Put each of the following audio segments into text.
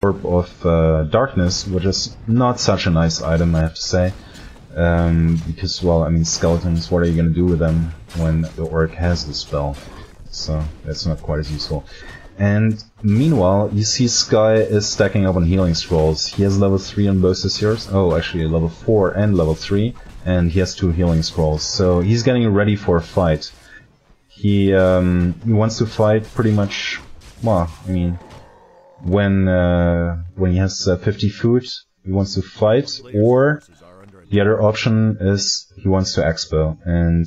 Orb of Darkness, which is not such a nice item, I have to say. Because, well, I mean, skeletons, what are you gonna do with them when the orc has the spell? So, that's not quite as useful. And meanwhile, you see Sky is stacking up on healing scrolls. He has level 3 on both his heroes. Oh, actually level 4 and level 3. And he has 2 healing scrolls. So he's getting ready for a fight. He wants to fight pretty much, well, I mean, when he has 50 food, he wants to fight, or the other option is he wants to expo. And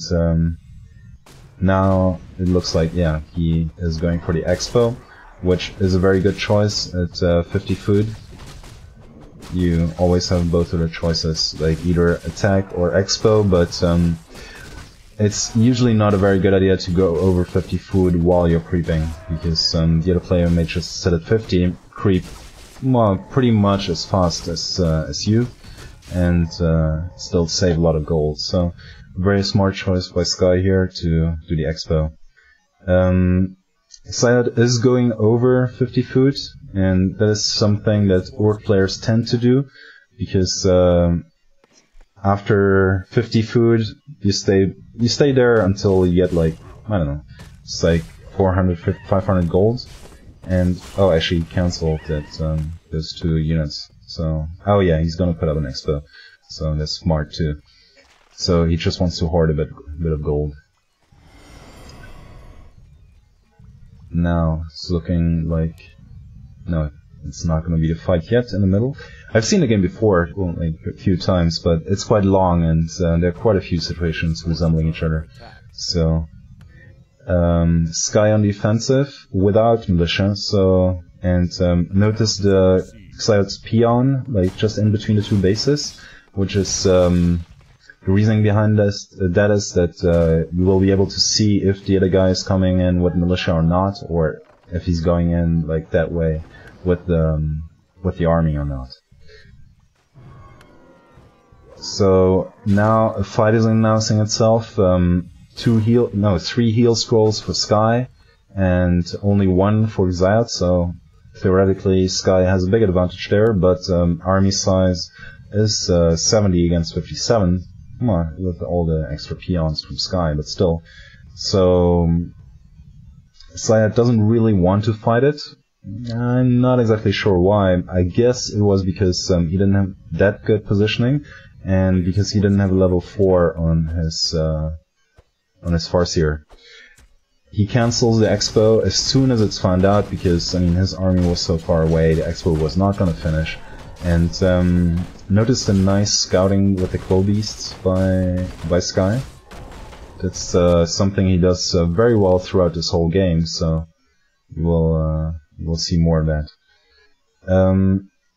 now it looks like, yeah, he is going for the expo, which is a very good choice at 50 food. You always have both of the choices, like either attack or expo, but it's usually not a very good idea to go over 50 food while you're creeping, because the other player may just sit at 50, creep, well, pretty much as fast as you, and still save a lot of gold. So, very smart choice by Sky here to do the expo. xiaot is going over 50 food, and that is something that orc players tend to do, because after 50 food, you stay there until you get, like, I don't know, it's like 400, 500 gold, and, oh, actually he cancelled that, those 2 units, so, oh yeah, he's gonna put up an expo, so that's smart too. So he just wants to hoard a bit of gold. Now it's looking like, no, it's not going to be the fight yet in the middle. I've seen the game before, well, like a few times, but it's quite long, and there are quite a few situations resembling each other. So Sky on defensive without militia. So, and notice the xiaot's peon, like just in between the 2 bases, which is the reasoning behind that is that you will be able to see if the other guy is coming in with militia or not, or if he's going in like that way with the army or not. So now a fight is announcing itself. 3 heal scrolls for Sky, and only 1 for xiaot. So theoretically, Sky has a big advantage there, but army size is 70 against 57. With all the extra peons from Sky, but still. So xiaot doesn't really want to fight it. I'm not exactly sure why. I guess it was because he didn't have that good positioning, and because he didn't have a level 4 on his Farseer. He cancels the expo as soon as it's found out, because I mean his army was so far away, the expo was not gonna finish. And notice the nice scouting with the claw beasts by Sky. That's something he does very well throughout this whole game, so we'll see more of that.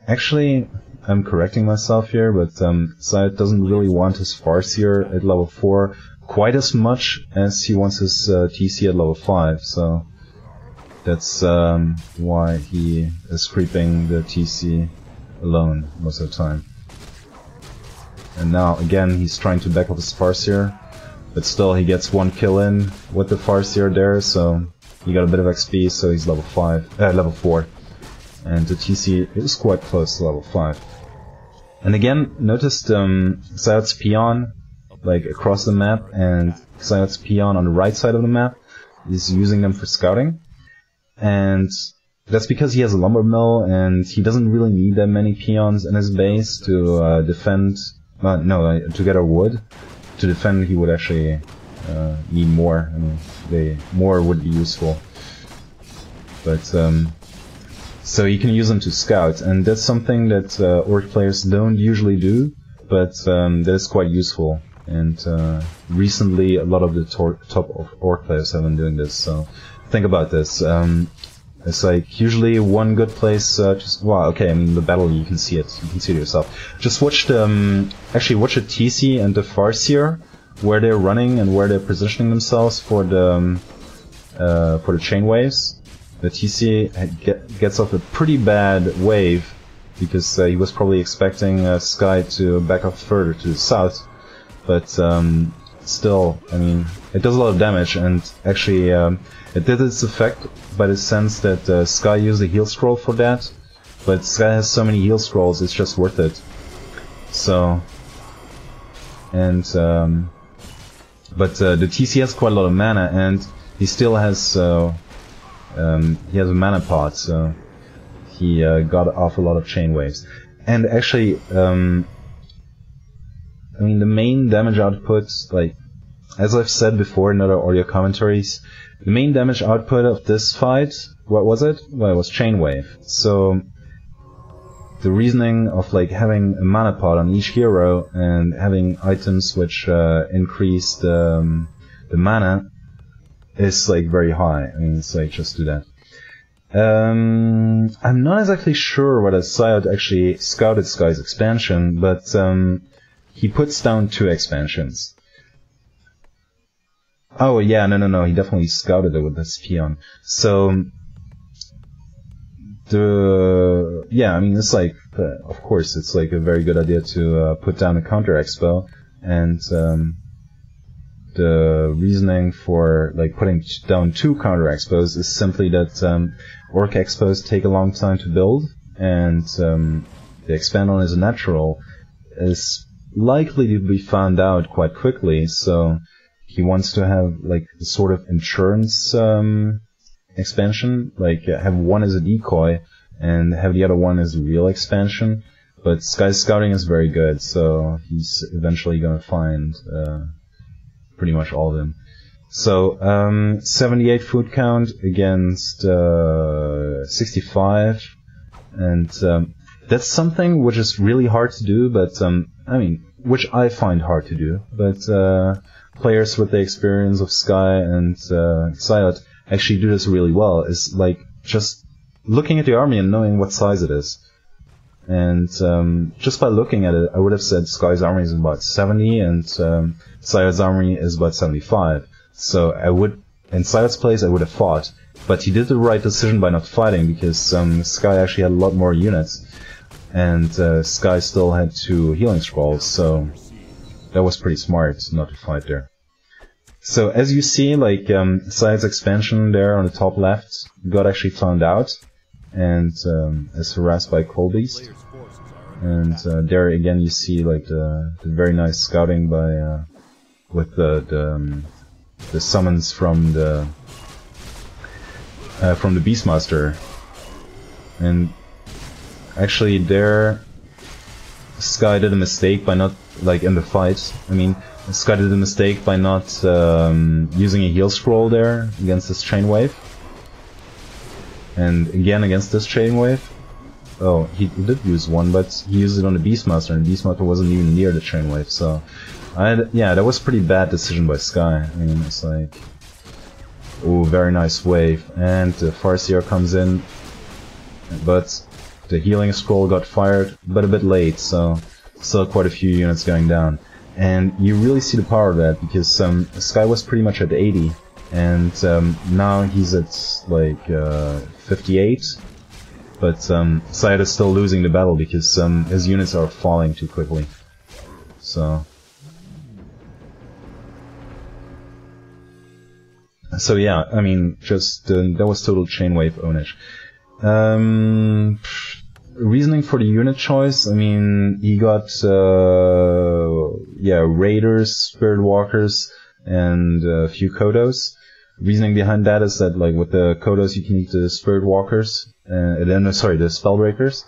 Actually, I'm correcting myself here, but xiaot doesn't really want his Farseer at level 4 quite as much as he wants his TC at level 5, so that's why he is creeping the TC alone most of the time. And now again he's trying to back up his Farseer, but still he gets 1 kill in with the Farseer there, so he got a bit of XP, so he's level 4. And the TC is quite close to level 5. And again, notice xiaot's peon like across the map, and xiaot's peon on the right side of the map is using them for scouting. And that's because he has a lumber mill, and he doesn't really need that many peons in his base to defend. To gather wood. To defend, he would actually need more. I mean, more would be useful. But so you can use them to scout, and that's something that orc players don't usually do, but that is quite useful. And recently, a lot of the top orc players have been doing this. So think about this. It's like usually one good place. Well, okay. I mean, the battle, you can see it. You can see it yourself. Just watch actually watch the TC and the Farseer, where they're running and where they're positioning themselves for the chain waves. The TC gets off a pretty bad wave because he was probably expecting Sky to back up further to the south, but still, I mean, it does a lot of damage, and actually it did its effect by the sense that Sky used a heal scroll for that, But Sky has so many heal scrolls, it's just worth it. So, and but the TC has quite a lot of mana, and he still has he has a mana pot, so he got off a lot of chain waves. And actually, I mean, the main damage output, like as I've said before in other audio commentaries, the main damage output of this fight, what was it? Well, it was chain wave. So the reasoning of like having a mana pot on each hero and having items which increase the mana is like very high. I mean, it's like just do that. I'm not exactly sure whether xiaot actually scouted Sky's expansion, but he puts down 2 expansions. Oh yeah, no, he definitely scouted it with this peon. So I mean, it's like, of course, it's like a very good idea to put down a counter expo, and the reasoning for like putting down 2 counter expos is simply that orc expos take a long time to build, and the expand on as a natural is likely to be found out quite quickly, so he wants to have like a sort of insurance expansion, like have one as a decoy and have the other one as a real expansion. But Sky's scouting is very good, so he's eventually gonna find pretty much all of them. So 78 food count against 65, and that's something which is really hard to do, but I mean, which I find hard to do, but players with the experience of Sky and xiaot actually do this really well. Is like just looking at the army and knowing what size it is. And just by looking at it, I would have said Sky's army is about 70 and xiaot's army is about 75. So I would, in xiaot's place, I would have fought. But he did the right decision by not fighting, because Sky actually had a lot more units. And Sky still had 2 healing scrolls, so that was pretty smart not to fight there. So as you see, like xiaot's expansion there on the top left got actually found out, and is harassed by Cold Beast. And there again you see like the very nice scouting by with the summons from the Beastmaster. And actually there Sky did a mistake by not, like in the fight, I mean, Sky did a mistake by not using a heal scroll there against this chain wave. And again against this chain wave. Oh, he did use one, but he used it on the Beastmaster, and the Beastmaster wasn't even near the chain wave, so yeah, that was a pretty bad decision by Sky. I mean, it's like, oh, very nice wave, and the Farseer comes in, but the healing scroll got fired, but a bit late, so still quite a few units going down. And you really see the power of that, because Sky was pretty much at 80, and now he's at like 58, but xiaot is still losing the battle because his units are falling too quickly. So yeah, I mean, just that was total chain wave ownage. Reasoning for the unit choice, I mean, he got yeah, Raiders, Spirit Walkers, and a few Kodos. Reasoning behind that is that, like, with the Kodos you can use the Spirit Walkers, sorry, the Spellbreakers,